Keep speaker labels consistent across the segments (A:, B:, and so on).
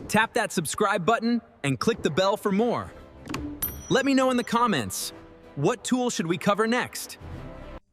A: Tap that subscribe button and click the bell for more. Let me know in the comments, what tool should we cover next?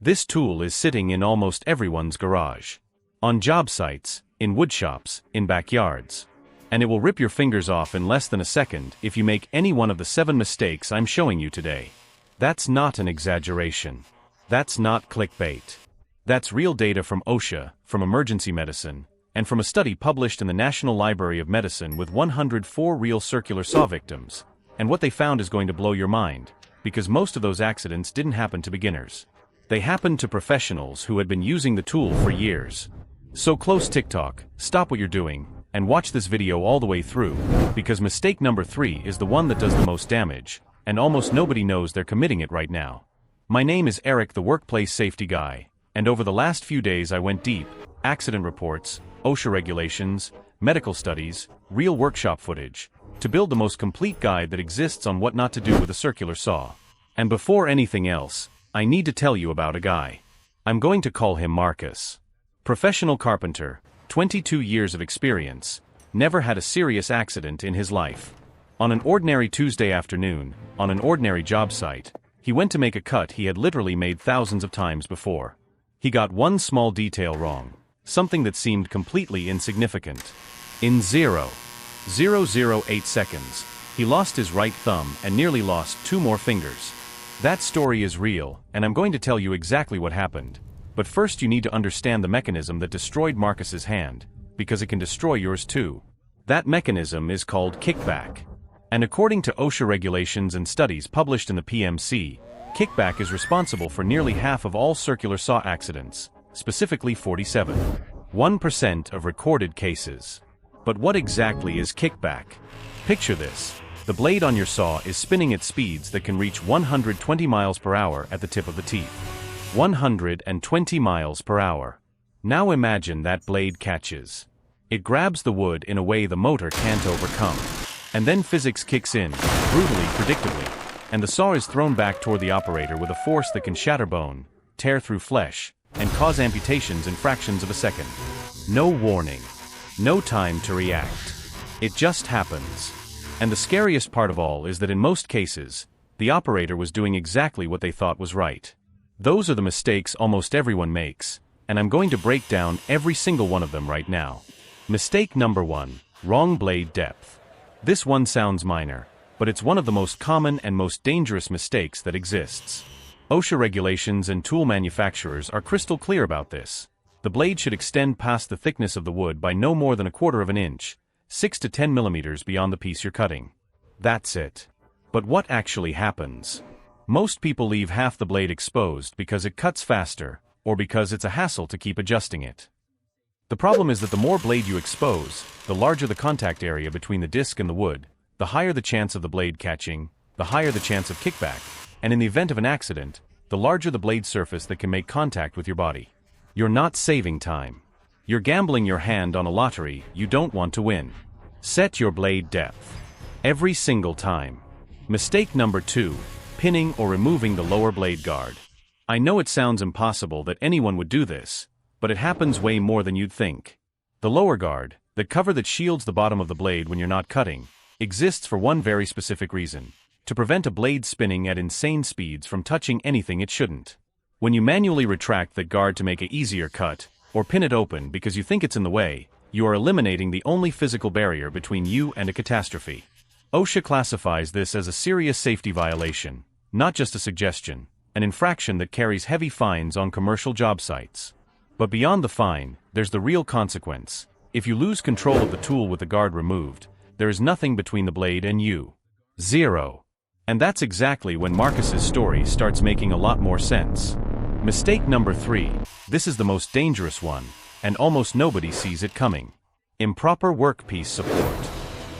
B: This tool is sitting in almost everyone's garage. On job sites, in wood shops, in backyards. And it will rip your fingers off in less than a second if you make any one of the 7 mistakes I'm showing you today. That's not an exaggeration. That's not clickbait. That's real data from OSHA, from emergency medicine, and from a study published in the National Library of Medicine with 104 real circular saw victims. And what they found is going to blow your mind, because most of those accidents didn't happen to beginners. They happened to professionals who had been using the tool for years. So close TikTok, stop what you're doing, and watch this video all the way through, because mistake number 3 is the one that does the most damage, and almost nobody knows they're committing it right now. My name is Eric, the workplace safety guy, and over the last few days I went deep: accident reports, OSHA regulations, medical studies, real workshop footage, to build the most complete guide that exists on what not to do with a circular saw. And before anything else, I need to tell you about a guy. I'm going to call him Marcus. Professional carpenter, 22 years of experience, never had a serious accident in his life. On an ordinary Tuesday afternoon, on an ordinary job site, he went to make a cut he had literally made thousands of times before. He got one small detail wrong, something that seemed completely insignificant. In 0.008 seconds, he lost his right thumb and nearly lost 2 more fingers. That story is real, and I'm going to tell you exactly what happened. But first you need to understand the mechanism that destroyed Marcus's hand, because it can destroy yours too. That mechanism is called kickback. And according to OSHA regulations and studies published in the PMC, kickback is responsible for nearly half of all circular saw accidents, specifically 47.1% of recorded cases. But what exactly is kickback? Picture this. The blade on your saw is spinning at speeds that can reach 120 miles per hour at the tip of the teeth. 120 miles per hour. Now imagine that blade catches. It grabs the wood in a way the motor can't overcome. And then physics kicks in, brutally, predictably, and the saw is thrown back toward the operator with a force that can shatter bone, tear through flesh, and cause amputations in fractions of a second. No warning. No time to react. It just happens. And the scariest part of all is that in most cases, the operator was doing exactly what they thought was right. Those are the mistakes almost everyone makes, and I'm going to break down every single one of them right now. Mistake number 1, wrong blade depth. This one sounds minor, but it's one of the most common and most dangerous mistakes that exists. OSHA regulations and tool manufacturers are crystal clear about this. The blade should extend past the thickness of the wood by no more than 1/4 of an inch, 6 to 10 millimeters beyond the piece you're cutting. That's it. But what actually happens? Most people leave half the blade exposed because it cuts faster, or because it's a hassle to keep adjusting it. The problem is that the more blade you expose, the larger the contact area between the disc and the wood, the higher the chance of the blade catching, the higher the chance of kickback, and in the event of an accident, the larger the blade surface that can make contact with your body. You're not saving time. You're gambling your hand on a lottery you don't want to win. Set your blade depth. Every single time. Mistake number 2, pinning or removing the lower blade guard. I know it sounds impossible that anyone would do this, but it happens way more than you'd think. The lower guard, the cover that shields the bottom of the blade when you're not cutting, exists for one very specific reason: to prevent a blade spinning at insane speeds from touching anything it shouldn't. When you manually retract that guard to make an easier cut, or pin it open because you think it's in the way, you are eliminating the only physical barrier between you and a catastrophe. OSHA classifies this as a serious safety violation, not just a suggestion, an infraction that carries heavy fines on commercial job sites. But beyond the fine, there's the real consequence. If you lose control of the tool with the guard removed, there is nothing between the blade and you. 0. And that's exactly when Marcus's story starts making a lot more sense. Mistake number 3, this is the most dangerous one, and almost nobody sees it coming. Improper workpiece support.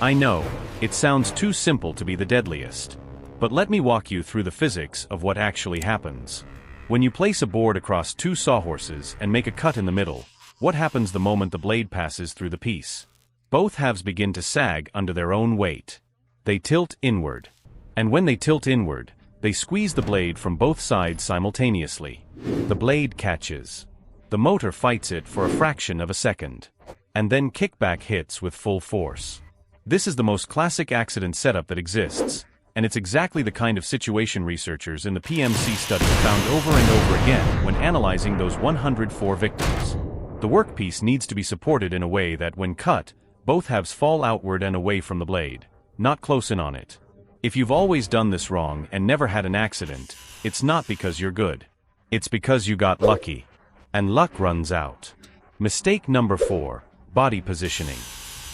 B: I know, it sounds too simple to be the deadliest. But let me walk you through the physics of what actually happens. When you place a board across 2 sawhorses and make a cut in the middle, what happens the moment the blade passes through the piece? Both halves begin to sag under their own weight. They tilt inward. And when they tilt inward, they squeeze the blade from both sides simultaneously. The blade catches. The motor fights it for a fraction of a second. And then kickback hits with full force. This is the most classic accident setup that exists, and it's exactly the kind of situation researchers in the PMC study found over and over again when analyzing those 104 victims. The workpiece needs to be supported in a way that, when cut, both halves fall outward and away from the blade, not close in on it. If you've always done this wrong and never had an accident, it's not because you're good. It's because you got lucky. And luck runs out. Mistake number 4, body positioning.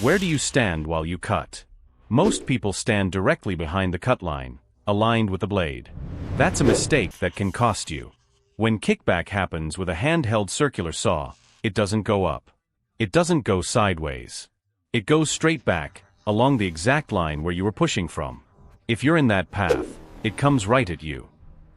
B: Where do you stand while you cut? Most people stand directly behind the cut line, aligned with the blade. That's a mistake that can cost you. When kickback happens with a handheld circular saw, it doesn't go up. It doesn't go sideways. It goes straight back, along the exact line where you were pushing from. If you're in that path, it comes right at you.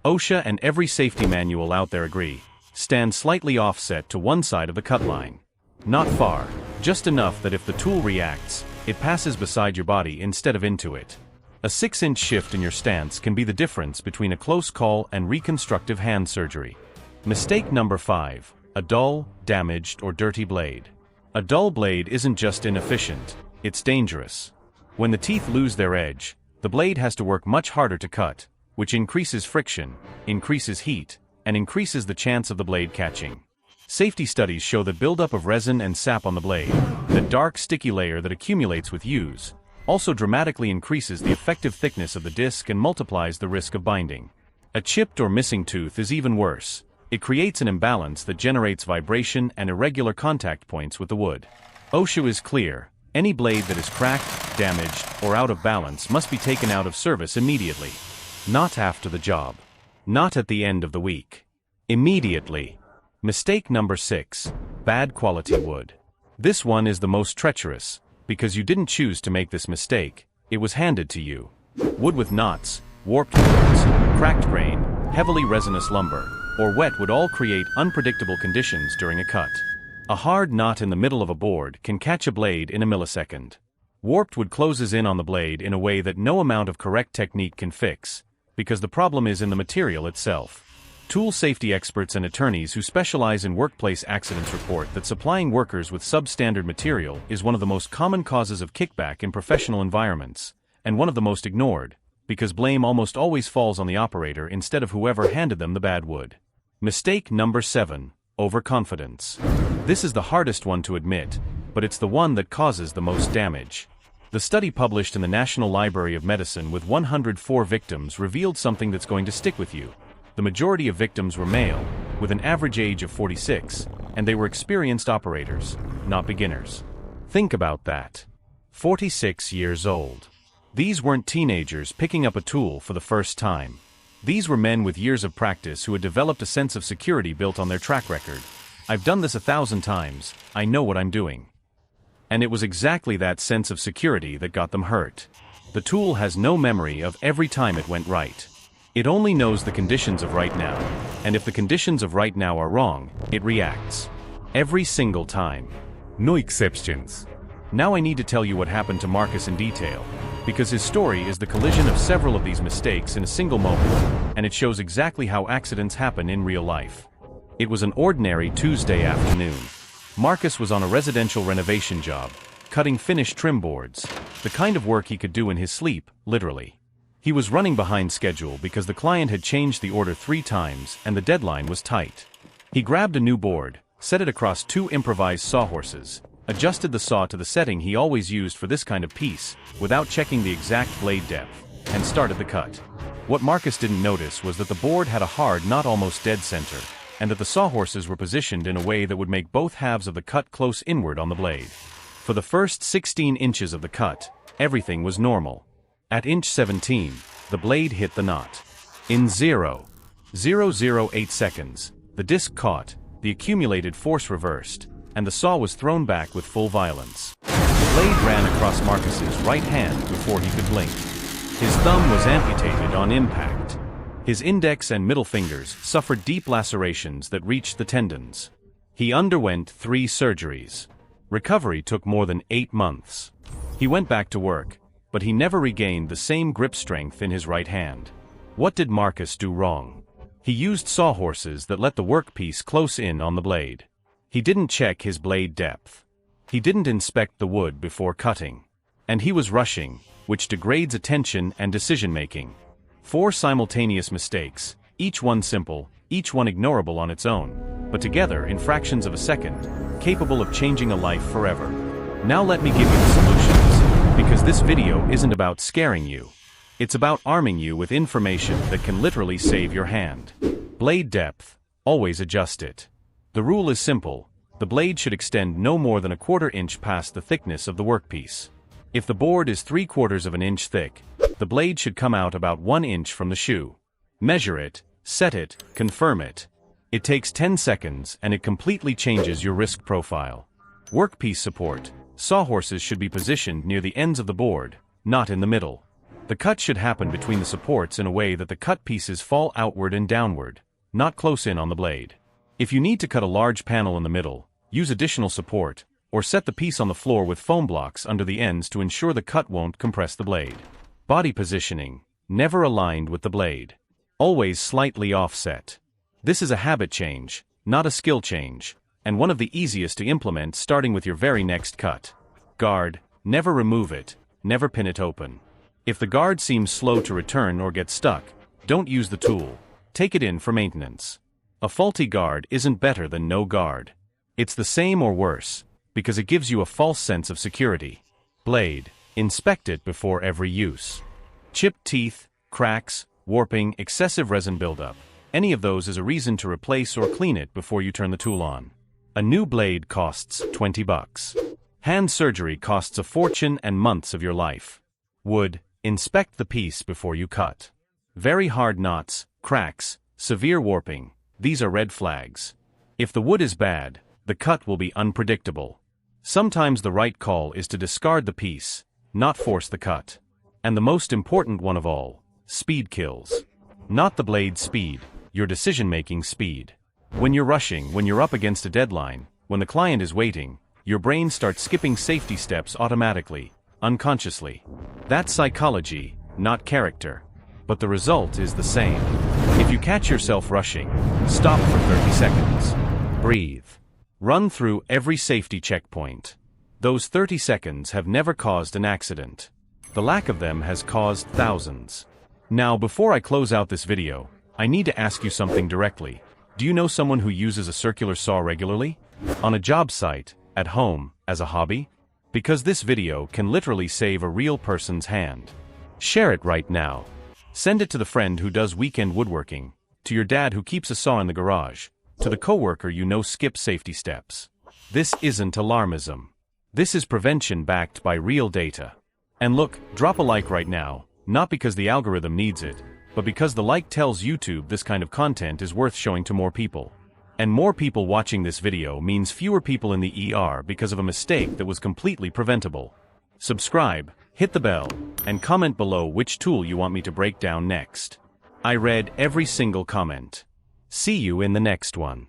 B: OSHA and every safety manual out there agree. Stand slightly offset to one side of the cut line. Not far, just enough that if the tool reacts, it passes beside your body instead of into it. A 6-inch shift in your stance can be the difference between a close call and reconstructive hand surgery. Mistake number 5, a dull, damaged, or dirty blade. A dull blade isn't just inefficient, it's dangerous. When the teeth lose their edge, the blade has to work much harder to cut, which increases friction, increases heat, and increases the chance of the blade catching. Safety studies show that buildup of resin and sap on the blade, that dark sticky layer that accumulates with use, also dramatically increases the effective thickness of the disc and multiplies the risk of binding. A chipped or missing tooth is even worse. It creates an imbalance that generates vibration and irregular contact points with the wood. OSHA is clear: any blade that is cracked, damaged, or out of balance must be taken out of service immediately. Not after the job. Not at the end of the week. Immediately. Mistake number 6, bad quality wood. This one is the most treacherous, because you didn't choose to make this mistake, it was handed to you. Wood with knots, warped boards, cracked grain, heavily resinous lumber, or wet would all create unpredictable conditions during a cut. A hard knot in the middle of a board can catch a blade in a millisecond. Warped wood closes in on the blade in a way that no amount of correct technique can fix, because the problem is in the material itself. Tool safety experts and attorneys who specialize in workplace accidents report that supplying workers with substandard material is one of the most common causes of kickback in professional environments, and one of the most ignored, because blame almost always falls on the operator instead of whoever handed them the bad wood. Mistake number 7, overconfidence. This is the hardest one to admit, but it's the one that causes the most damage. The study published in the National Library of Medicine with 104 victims revealed something that's going to stick with you. The majority of victims were male, with an average age of 46, and they were experienced operators, not beginners. Think about that. 46 years old. These weren't teenagers picking up a tool for the first time. These were men with years of practice who had developed a sense of security built on their track record. I've done this 1,000 times, I know what I'm doing. And it was exactly that sense of security that got them hurt. The tool has no memory of every time it went right. It only knows the conditions of right now, and if the conditions of right now are wrong, it reacts. Every single time. No exceptions. Now I need to tell you what happened to Marcus in detail, because his story is the collision of several of these mistakes in a single moment, and it shows exactly how accidents happen in real life. It was an ordinary Tuesday afternoon. Marcus was on a residential renovation job, cutting finished trim boards, the kind of work he could do in his sleep, literally. He was running behind schedule because the client had changed the order 3 times and the deadline was tight. He grabbed a new board, set it across 2 improvised sawhorses, adjusted the saw to the setting he always used for this kind of piece, without checking the exact blade depth, and started the cut. What Marcus didn't notice was that the board had a hard, not almost dead center, and that the sawhorses were positioned in a way that would make both halves of the cut close inward on the blade. For the first 16 inches of the cut, everything was normal. At inch 17, the blade hit the knot. In 0.008 seconds, the disc caught, the accumulated force reversed, and the saw was thrown back with full violence. The blade ran across Marcus's right hand before he could blink. His thumb was amputated on impact. His index and middle fingers suffered deep lacerations that reached the tendons. He underwent 3 surgeries. Recovery took more than 8 months. He went back to work, but he never regained the same grip strength in his right hand. What did Marcus do wrong? He used sawhorses that let the workpiece close in on the blade. He didn't check his blade depth. He didn't inspect the wood before cutting. And he was rushing, which degrades attention and decision-making. 4 simultaneous mistakes, each one simple, each one ignorable on its own, but together in fractions of a second, capable of changing a life forever. Now let me give you the solutions, because this video isn't about scaring you. It's about arming you with information that can literally save your hand. Blade depth, always adjust it. The rule is simple, the blade should extend no more than 1/4 inch past the thickness of the workpiece. If the board is 3/4 of an inch thick, the blade should come out about 1 inch from the shoe. Measure it, set it, confirm it. It takes 10 seconds and it completely changes your risk profile. Workpiece support. Sawhorses should be positioned near the ends of the board, not in the middle. The cut should happen between the supports in a way that the cut pieces fall outward and downward, not close in on the blade. If you need to cut a large panel in the middle, use additional support, or set the piece on the floor with foam blocks under the ends to ensure the cut won't compress the blade. Body positioning, never aligned with the blade. Always slightly offset. This is a habit change, not a skill change, and one of the easiest to implement starting with your very next cut. Guard, never remove it, never pin it open. If the guard seems slow to return or get stuck, don't use the tool. Take it in for maintenance. A faulty guard isn't better than no guard. It's the same or worse, because it gives you a false sense of security. Blade, inspect it before every use. Chipped teeth, cracks, warping, excessive resin buildup. Any of those is a reason to replace or clean it before you turn the tool on. A new blade costs $20. Hand surgery costs a fortune and months of your life. Wood, inspect the piece before you cut. Very hard knots, cracks, severe warping, these are red flags. If the wood is bad, the cut will be unpredictable. Sometimes the right call is to discard the piece, not force the cut. And the most important one of all, speed kills. Not the blade's speed, your decision-making speed. When you're rushing, when you're up against a deadline, when the client is waiting, your brain starts skipping safety steps automatically, unconsciously. That's psychology, not character. But the result is the same. If you catch yourself rushing, stop for 30 seconds. Breathe. Run through every safety checkpoint. Those 30 seconds have never caused an accident. The lack of them has caused thousands. Now, before I close out this video, I need to ask you something directly. Do you know someone who uses a circular saw regularly? On a job site, at home, as a hobby? Because this video can literally save a real person's hand. Share it right now. Send it to the friend who does weekend woodworking, to your dad who keeps a saw in the garage, to the coworker you know skips safety steps. This isn't alarmism. This is prevention backed by real data. And look, drop a like right now, not because the algorithm needs it, but because the like tells YouTube this kind of content is worth showing to more people. And more people watching this video means fewer people in the ER because of a mistake that was completely preventable. Subscribe, hit the bell, and comment below which tool you want me to break down next. I read every single comment. See you in the next one.